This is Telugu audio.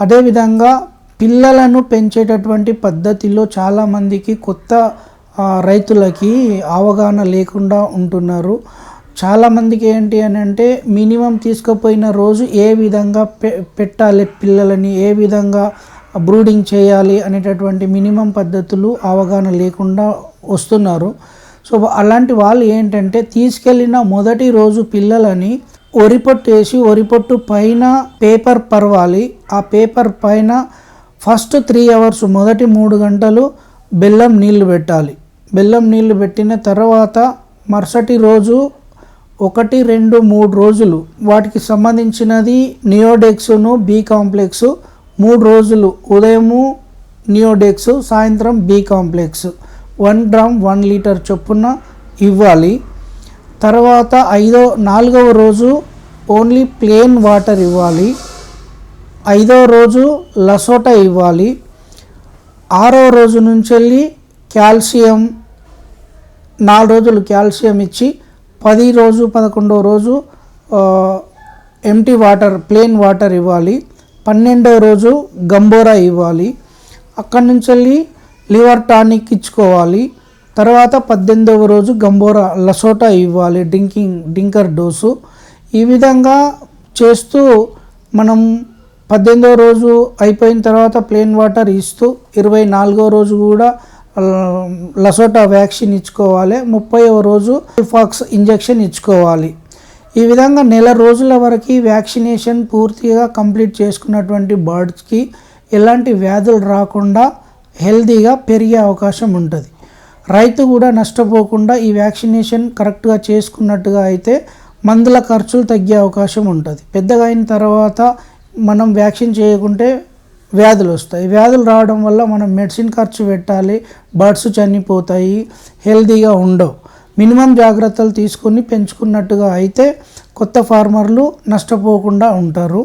అదేవిధంగా పిల్లలను పెంచేటటువంటి పద్ధతిలో చాలామందికి కొత్త రైతులకి అవగాహన లేకుండా ఉంటున్నారు. చాలామందికి ఏంటి అని అంటే మినిమం తీసుకుపోయిన రోజు ఏ విధంగా పెట్టాలి పిల్లలని, ఏ విధంగా బ్రూడింగ్ చేయాలి అనేటటువంటి మినిమం పద్ధతులు అవగాహన లేకుండా వస్తున్నారు. సో అలాంటి వాళ్ళు ఏంటంటే తీసుకెళ్ళిన మొదటి రోజు పిల్లలని వరిపొట్టు వేసి వరిపొట్టు పైన పేపర్ పరవాలి. ఆ పేపర్ పైన ఫస్ట్ 3 అవర్స్ మొదటి 3 గంటలు బెల్లం నీళ్లు పెట్టాలి. బెల్లం నీళ్లు పెట్టిన తర్వాత మరుసటి రోజు 1, 2, 3 రోజులు వాటికి సంబంధించినది నియోడెక్స్ను బి కాంప్లెక్స్ 3 రోజులు ఉదయము నియోడెక్స్, సాయంత్రం బి కాంప్లెక్స్ 1 గ్రామ్ 1 లీటర్ చొప్పున ఇవ్వాలి. తర్వాత 4వ రోజు ఓన్లీ ప్లెయిన్ వాటర్ ఇవ్వాలి. 5వ రోజు లసోటా ఇవ్వాలి. 6వ రోజు నుంచి వెళ్ళి కాల్షియం 4 రోజులు కాల్షియం ఇచ్చి 10 రోజు 11వ రోజు ఎంటీ వాటర్ ప్లెయిన్ వాటర్ ఇవ్వాలి. 12వ రోజు గంబోరా ఇవ్వాలి. అక్కడి నుంచి వెళ్ళి లివర్ టానిక్ ఇచ్చుకోవాలి. తర్వాత 18వ రోజు గంబోరా లసోటా ఇవ్వాలి డ్రింకర్ డోసు. ఈ విధంగా చేస్తూ మనం 18వ రోజు అయిపోయిన తర్వాత ప్లెయిన్ వాటర్ ఇస్తూ 24వ రోజు కూడా లసోటా వ్యాక్సిన్ ఇచ్చుకోవాలి. 30వ రోజు ఫాక్స్ ఇంజెక్షన్ ఇచ్చుకోవాలి. ఈ విధంగా నెల రోజుల వరకు వ్యాక్సినేషన్ పూర్తిగా కంప్లీట్ చేసుకున్నటువంటి బర్డ్స్కి ఎలాంటి వ్యాధులు రాకుండా హెల్తీగా పెరిగే అవకాశం ఉంటుంది. రైతు కూడా నష్టపోకుండా ఈ వ్యాక్సినేషన్ కరెక్ట్గా చేసుకున్నట్టుగా అయితే మందుల ఖర్చులు తగ్గే అవకాశం ఉంటుంది. పెద్దగా అయిన తర్వాత మనం వ్యాక్సిన్ చేయకుంటే వ్యాధులు వస్తాయి. వ్యాధులు రావడం వల్ల మనం మెడిసిన్ ఖర్చు పెట్టాలి, బర్డ్స్ చనిపోతాయి, హెల్తీగా ఉండవు. మినిమం జాగ్రత్తలు తీసుకొని పెంచుకున్నట్టుగా అయితే కొత్త ఫార్మర్లు నష్టపోకుండా ఉంటారు.